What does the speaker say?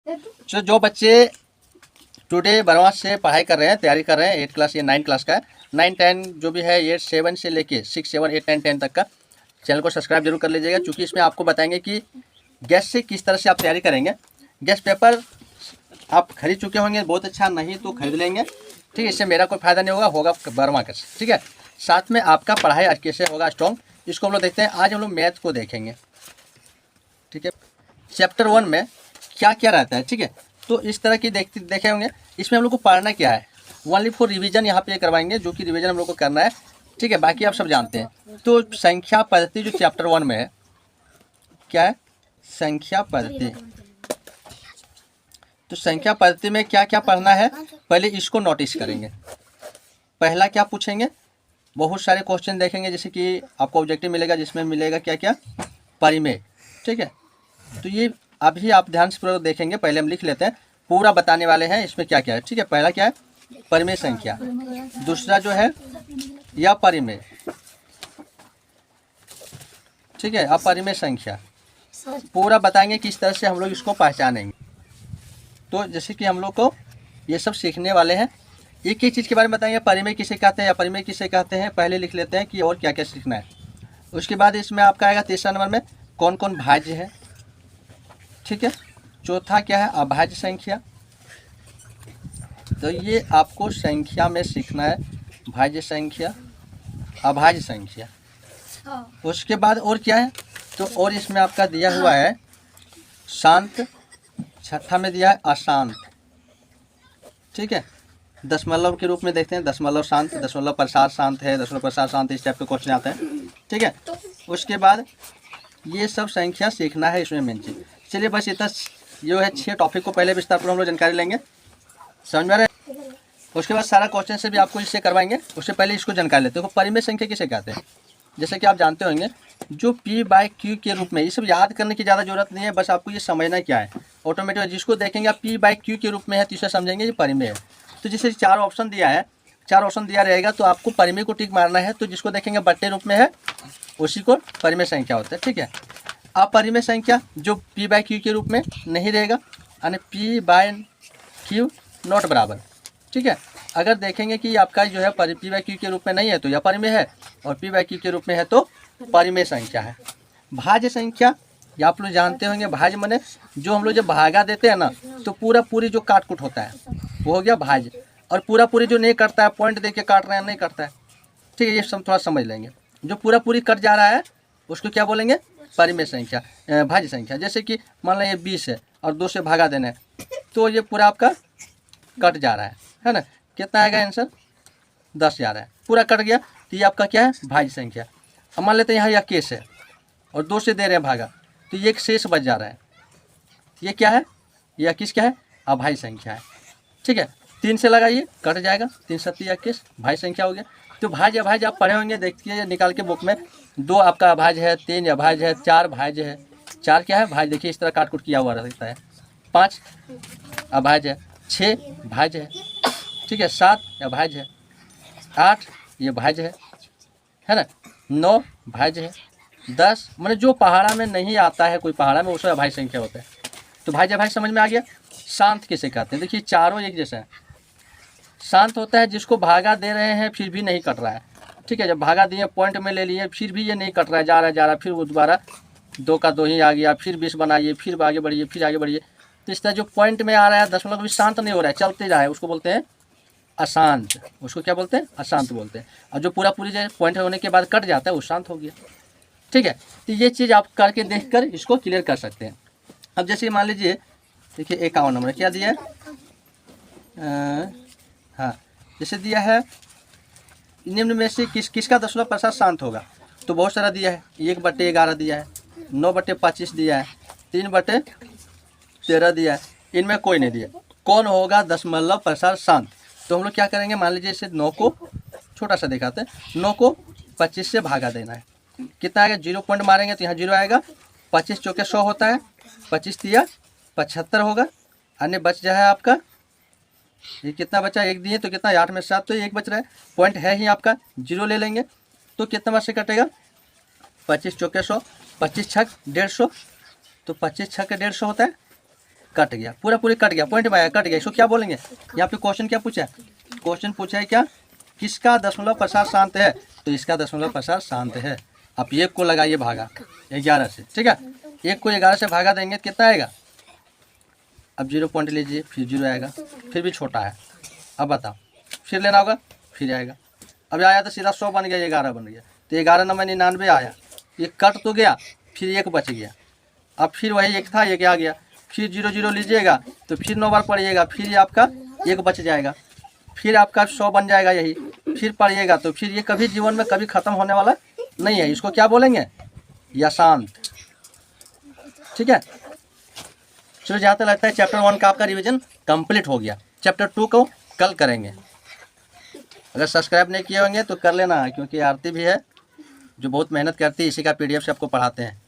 तो जो बच्चे टुडे बरवा से पढ़ाई कर रहे हैं, तैयारी कर रहे हैं, 8 क्लास या 9 क्लास का, 9 10 जो भी है, 8 7 से लेके 6 7 8 9 10 तक का, चैनल को सब्सक्राइब जरूर कर लीजिएगा, क्योंकि इसमें आपको बताएंगे कि गैस से किस तरह से आप तैयारी करेंगे। गैस पेपर आप खरीद चुके होंगे, बहुत अच्छा, नहीं तो खरीद लेंगे, ठीक है। इससे मेरा कोई फायदा नहीं होगा, होगा बर्मा का, ठीक है। साथ में आपका पढ़ाई कैसे होगा स्ट्रॉन्ग, इसको हम लोग देखते हैं। आज हम लोग मैथ को देखेंगे, ठीक है। चैप्टर 1 में क्या क्या रहता है, ठीक है। तो इस तरह की देखे होंगे। इसमें हम लोग को पढ़ना क्या है, ओनली फॉर रिवीजन यहाँ पे करवाएंगे, जो कि रिवीजन हम लोग को करना है, ठीक है। बाकी आप सब जानते हैं। तो संख्या पद्धति जो चैप्टर 1 में है, क्या है, संख्या पद्धति। तो संख्या पद्धति में क्या क्या पढ़ना है, पहले इसको नोटिस करेंगे। पहला क्या पूछेंगे, बहुत सारे क्वेश्चन देखेंगे, जैसे कि आपको ऑब्जेक्टिव मिलेगा, जिसमें मिलेगा क्या क्या, परिमेय, ठीक है। तो ये अभी आप ध्यान से पूरा देखेंगे। पहले हम लिख लेते हैं, पूरा बताने वाले हैं इसमें क्या क्या है, ठीक है। पहला क्या है, परिमेय संख्या। दूसरा जो है या परिमेय, ठीक है, अपरिमेय संख्या। पूरा बताएंगे किस तरह से हम लोग इसको पहचानेंगे। तो जैसे कि हम लोग को ये सब सीखने वाले हैं, एक एक चीज़ के बारे में बताएंगे। परिमेय किसे कहते हैं, अपरिमेय किसे कहते हैं, पहले लिख लेते हैं कि और क्या क्या सीखना है। उसके बाद इसमें आपका आएगा तीसरा नंबर में कौन कौन भाज्य है, ठीक है। चौथा क्या है, अभाज्य संख्या। तो ये आपको संख्या में सीखना है, भाज्य संख्या, अभाज्य संख्या। उसके बाद और क्या है, तो और इसमें आपका दिया हुआ है शांत, छठा में दिया है अशांत, ठीक है। दशमलव के रूप में देखते हैं, दशमलव शांत, दशमलव प्रसार शांत है, दशमलव प्रसार शांत, इस टाइप के क्वेश्चन आते हैं, ठीक है। उसके बाद ये सब संख्या सीखना है इसमें मेन चीज। चलिए बस इतना जो है 6 टॉपिक को पहले विस्तार पर हम लोग जानकारी लेंगे, समझ में आ रहा है। उसके बाद सारा क्वेश्चन से भी आपको इससे करवाएंगे, उससे पहले इसको जानकारी लेते हैं। परिमेय संख्या किसे कहते हैं, जैसे कि आप जानते होंगे, जो P/Q के रूप में, ये सब याद करने की ज़्यादा जरूरत नहीं है, बस आपको ये समझना क्या है, ऑटोमेटिक जिसको देखेंगे आप P/Q के रूप में है तो इसे समझेंगे ये परिमेय है। तो जैसे 4 ऑप्शन दिया है, 4 ऑप्शन दिया रहेगा, तो आपको परिमेय को टिक मारना है। तो जिसको देखेंगे बट्टे रूप में है, उसी को परिमेय संख्या होता है, ठीक है। अपरिमेय संख्या जो P/Q के रूप में नहीं रहेगा, यानी P/Q नॉट बराबर, ठीक है। अगर देखेंगे कि आपका जो है P/Q के रूप में नहीं है तो यह अपरिमेय है, और P/Q के रूप में है तो परिमेय संख्या है। भाज्य संख्या, ये आप लोग जानते होंगे, भाज्य माने जो हम लोग जब भागा देते हैं ना, तो पूरा पूरी जो काट कुट होता है वो हो गया भाज्य, और पूरा पूरी जो नहीं करता है, पॉइंट दे के काट रहे हैं, नहीं करता है, ठीक है। ये सब थोड़ा समझ लेंगे। जो पूरा पूरी कट जा रहा है उसको क्या बोलेंगे, परिमेय संख्या, भाज्य संख्या। जैसे कि मान लो ये 20 है और 2 से भागा देना है, तो ये पूरा आपका कट जा रहा है ना। कितना आएगा आंसर, 10 जा रहा है, पूरा कट गया, तो ये आपका क्या है, भाज्य संख्या। अब मान लेते हैं यहाँ 21 है और 2 से दे रहे हैं भागा, तो ये एक शेष बच जा रहा है, ये क्या है, ये 21 क्या है, अभाज्य संख्या है, ठीक है। 3 से लगाइए, कट जाएगा, 3 7 21 भाज्य संख्या हो गया। तो भाज्य अभाज्य आप पढ़े होंगे, देखिए निकाल के बुक में, 2 आपका अभाज्य है, 3 अभाज्य है, 4 भाज्य है। 4 क्या है, भाज्य, देखिए इस तरह काट कुट किया हुआ रहता है। 5 अभाज्य है, 6 भाज्य है, ठीक है। 7 अभाज्य है, 8 ये भाज्य है ना। 9 भाज्य है, 10 मैंने जो पहाड़ा में नहीं आता है, कोई पहाड़ा में, उसमें अभाज्य संख्या होता है। तो भाज्य अभाज्य समझ में आ गया। शांत किसे कहते हैं, देखिए चारों एक जैसा है। शांत होता है जिसको भागा दे रहे हैं फिर भी नहीं कट रहा है, ठीक है। जब भागा दिए, पॉइंट में ले लिए, फिर भी ये नहीं कट रहा है, जा रहा है, फिर वो दोबारा 2 का 2 ही आ गया, फिर 20 बनाइए, फिर आगे बढ़िए, फिर आगे बढ़िए। तो इस तरह जो पॉइंट में आ रहा है, दशमलव भी शांत नहीं हो रहा है, चलते जा रहा है, उसको बोलते हैं अशांत। उसको क्या बोलते हैं, अशांत बोलते हैं। और जो पूरा पूरी जो पॉइंट होने के बाद कट जाता है वो शांत हो गया, ठीक है। तो ये चीज़ आप करके देख कर इसको क्लियर कर सकते हैं। अब जैसे मान लीजिए, देखिए 51 नंबर क्या दिया है, हाँ, जैसे दिया है निम्न में से किसका दशमलव प्रसार शांत होगा, तो बहुत सारा दिया है। 1/11 दिया है, 9/25 दिया है, 3/13 दिया है, इनमें कोई नहीं दिया। कौन होगा दशमलव प्रसार शांत, तो हम लोग क्या करेंगे, मान लीजिए इसे 9 को छोटा सा दिखाते हैं, 9 को 25 से भागा देना है, कितना आएगा, 0 पॉइंट मारेंगे तो यहाँ 0 आएगा। 25 चौके 100 होता है, 25 दिया 75 होगा, अन्य बच जाए आपका, ये कितना बचा, 1 दिए तो कितना, 8 में 7, तो 1 बच रहा है, पॉइंट है ही आपका, 0 ले लेंगे तो कितना बार से कटेगा, 25 चौके 100, 25 छक 150, तो 25 छक 150 होता है, कट गया, पूरा पूरी कट गया, पॉइंट में आया, कट गया। इसको क्या बोलेंगे? यहाँ पे क्वेश्चन क्या पूछा है? क्वेश्चन पूछा है क्या, किसका दशमलव प्रसार शांत है? तो इसका दशमलव प्रसार शांत है। आप एक को लगाइए भागा 11 से, ठीक है। एक को 11 से भागा देंगे तो कितना आएगा? अब 0 पॉइंट लीजिए, फिर 0 आएगा, फिर भी छोटा है। अब बताओ, फिर लेना होगा, फिर आएगा। अब आया तो सीधा 100 बन गया, 11 बन गया, तो 11 नंबर 99 आया। ये कट तो गया, फिर 1 बच गया। अब फिर वही 1 था, 1 आ गया, फिर 0 0 लीजिएगा तो फिर 9 बार पढ़िएगा, फिर ये आपका 1 बच जाएगा, फिर आपका 100 बन जाएगा यही, फिर पढ़िएगा तो फिर ये कभी जीवन में कभी ख़त्म होने वाला नहीं है। इसको क्या बोलेंगे? या शांत, ठीक है। चलो, जहाँ तक लगता है चैप्टर 1 का आपका रिवीजन कंप्लीट हो गया। चैप्टर 2 को कल करेंगे। अगर सब्सक्राइब नहीं किए होंगे तो कर लेना, क्योंकि आरती भी है जो बहुत मेहनत करती है, इसी का PDF से आपको पढ़ाते हैं।